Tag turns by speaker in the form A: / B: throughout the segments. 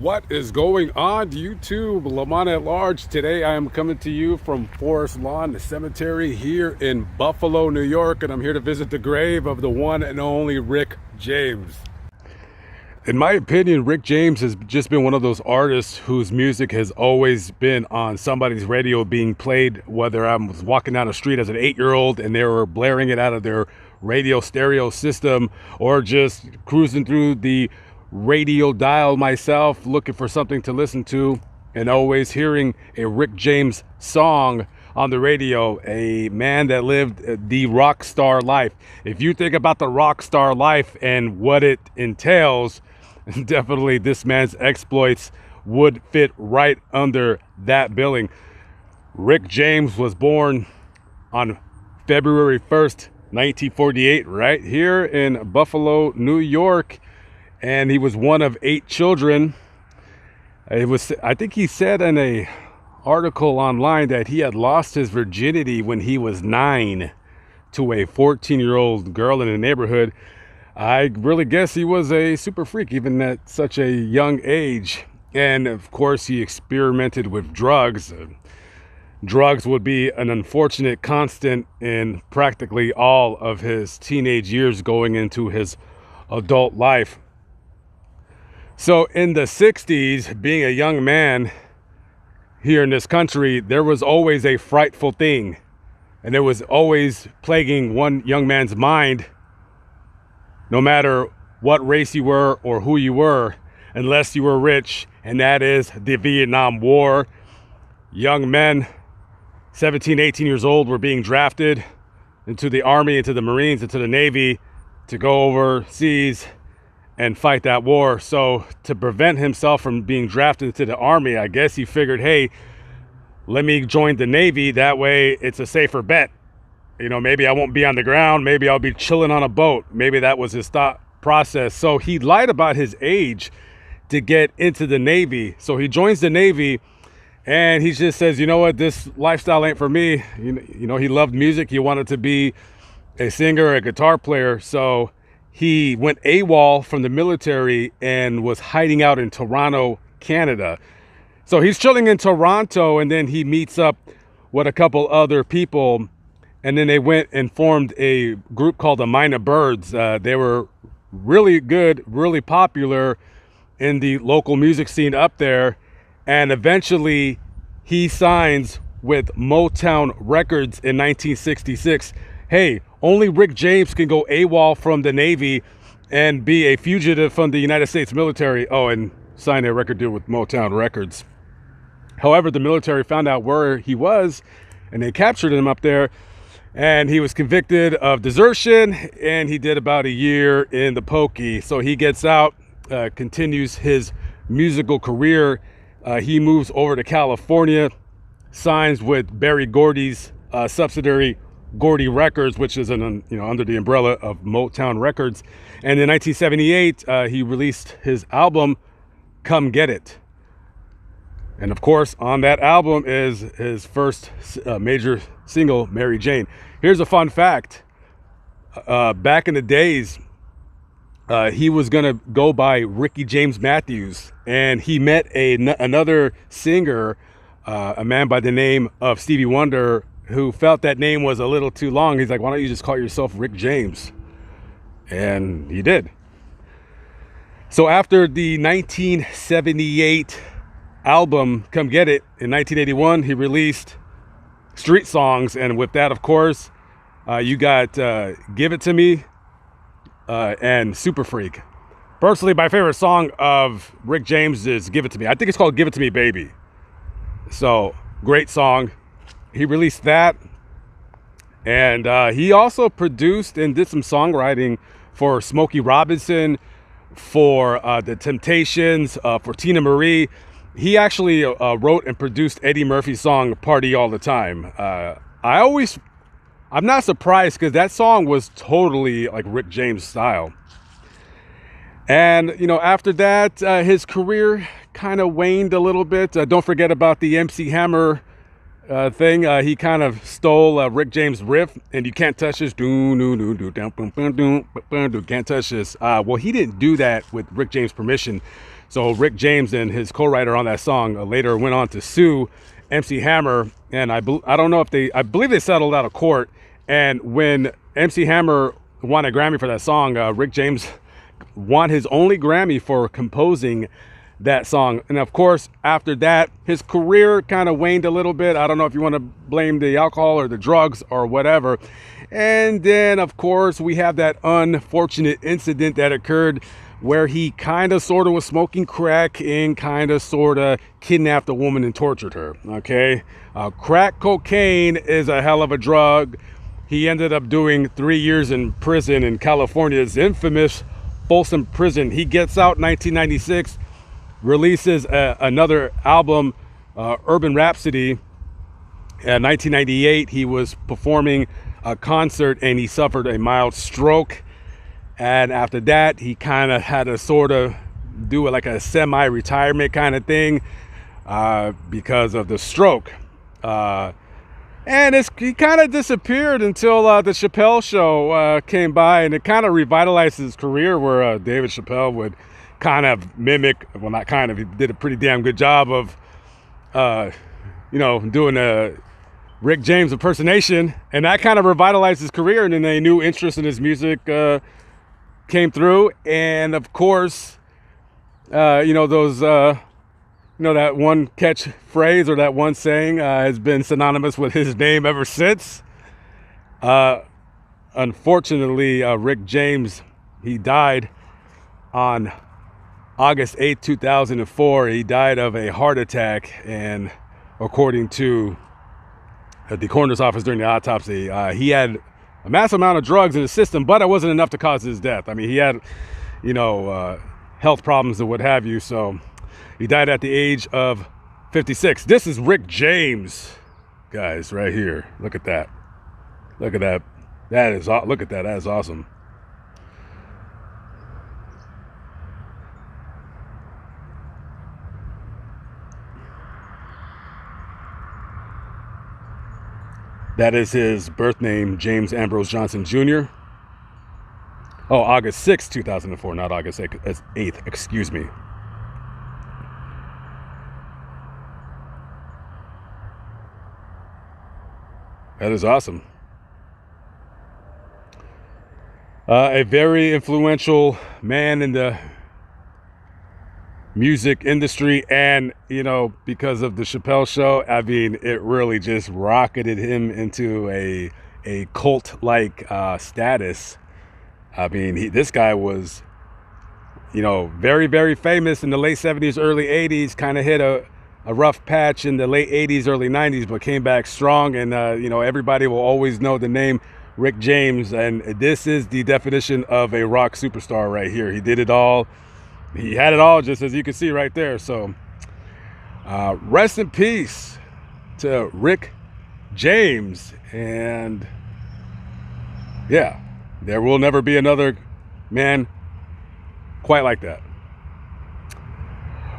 A: What is going on YouTube? Lamont at large. Today I am coming to you from Forest Lawn, the cemetery here in Buffalo, New York, and I'm here to visit the grave of the one and only Rick James. In my opinion, Rick James has just been one of those artists whose music has always been on somebody's radio being played, whether I was walking down the street as an 8-year-old and they were blaring it out of their radio stereo system, or just cruising through the radio dial myself looking for something to listen to, and always hearing a Rick James song on the radio. A man that lived the rock star life. If you think about the rock star life and what it entails, definitely this man's exploits would fit right under that billing. Rick James was born on February 1st, 1948, right here in Buffalo, New York. And he was one of 8 children. I think he said in a article online that he had lost his virginity when he was 9 to a 14-year-old girl in the neighborhood. I really guess he was a super freak even at such a young age. And of course he experimented with drugs. Drugs would be an unfortunate constant in practically all of his teenage years going into his adult life. So in the 60s, being a young man here in this country, there was always a frightful thing. And it was always plaguing one young man's mind, no matter what race you were or who you were, unless you were rich, and that is the Vietnam War. Young men, 17, 18 years old, were being drafted into the Army, into the Marines, into the Navy to go overseas and fight that war. So to prevent himself from being drafted into the Army, I guess he figured, hey, let me join the Navy. That way it's a safer bet. You know, maybe I won't be on the ground. Maybe I'll be chilling on a boat. Maybe that was his thought process. So he lied about his age to get into the Navy. So he joins the Navy and he just says, you know what, this lifestyle ain't for me. You know, he loved music. He wanted to be a singer, a guitar player. So he went AWOL from the military and was hiding out in Toronto, Canada. So he's chilling in Toronto, and then he meets up with a couple other people, and then they went and formed a group called the Minor Birds. They were really good, really popular in the local music scene up there, and eventually he signs with Motown Records in 1966. Hey, only Rick James can go AWOL from the Navy and be a fugitive from the United States military. Oh, and sign a record deal with Motown Records. However, the military found out where he was, and they captured him up there, and he was convicted of desertion, and he did about a year in the pokey. So he gets out, continues his musical career. He moves over to California, signs with Berry Gordy's subsidiary Gordy Records, which is under the umbrella of Motown Records. And in 1978, he released his album Come Get It. And of course, on that album is his first major single, Mary Jane. Here's a fun fact. Back in the days, he was going to go by Ricky James Matthews, and he met another singer, a man by the name of Stevie Wonder, who felt that name was a little too long. He's like, why don't you just call yourself Rick James? And he did. So after the 1978 album Come Get It, in 1981 he released Street Songs, and with that, of course, you got Give It To Me and Super Freak. Personally, my favorite song of Rick James is Give It To Me. I think it's called Give It To Me Baby. So great song. He released that, and he also produced and did some songwriting for Smokey Robinson, for The Temptations, for Tina Marie. He actually wrote and produced Eddie Murphy's song Party All the Time. I'm not surprised, because that song was totally like Rick James style. And after that, his career kind of waned a little bit. Don't forget about the MC Hammer thing. He kind of stole Rick James' riff, and you can't touch this. Can't touch this. Well, he didn't do that with Rick James' permission. So Rick James and his co-writer on that song later went on to sue MC Hammer, and I don't know if I believe they settled out of court. And when MC Hammer won a Grammy for that song, Rick James won his only Grammy for composing that song. And of course, after that, his career kind of waned a little bit. I don't know if you want to blame the alcohol or the drugs or whatever. And then, of course, we have that unfortunate incident that occurred where he kind of sort of was smoking crack and kind of sort of kidnapped a woman and tortured her. Okay, crack cocaine is a hell of a drug. He ended up doing 3 years in prison in California's infamous Folsom Prison. He gets out in 1996, releases another album, Urban Rhapsody. In 1998, he was performing a concert and he suffered a mild stroke. And after that, he kind of had to sort of do like a semi-retirement kind of thing because of the stroke. And he kind of disappeared until the Chappelle Show came by, and it kind of revitalized his career, where David Chappelle would kind of mimic, well, not kind of, he did a pretty damn good job of, doing a Rick James impersonation, and that kind of revitalized his career, and then a new interest in his music came through. And of course, that one catchphrase or that one saying has been synonymous with his name ever since. Unfortunately, Rick James, he died on August 8, 2004. He died of a heart attack, and according to the coroner's office during the autopsy, he had a massive amount of drugs in his system, but it wasn't enough to cause his death. I mean, he had, health problems and what have you, so he died at the age of 56. This is Rick James, guys, right here. Look at that. Look at that. Look at that. That is awesome. That is his birth name, James Ambrose Johnson Jr. Oh, August 6, 2004, not August 8th, excuse me. That is awesome. A very influential man in the music industry, and because of the Chappelle Show, I mean, it really just rocketed him into a cult-like status. I mean, this guy was, very, very famous in the late 70s, early 80s, kind of hit a rough patch in the late 80s, early 90s, but came back strong. And, everybody will always know the name Rick James. And this is the definition of a rock superstar right here. He did it all. He had it all, just as you can see right there. So rest in peace to Rick James. And yeah, there will never be another man quite like that.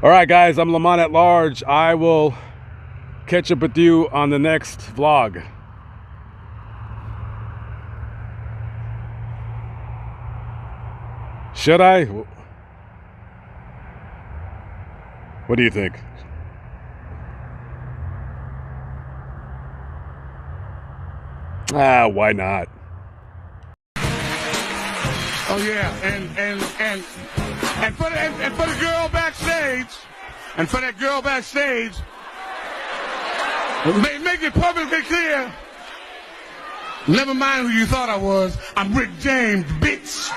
A: All right, guys, I'm Lamont at Large. I will catch up with you on the next vlog. Should I? What do you think? Why not?
B: Oh yeah, and for the girl backstage, and for that girl backstage, make it perfectly clear. Never mind who you thought I was. I'm Rick James, bitch.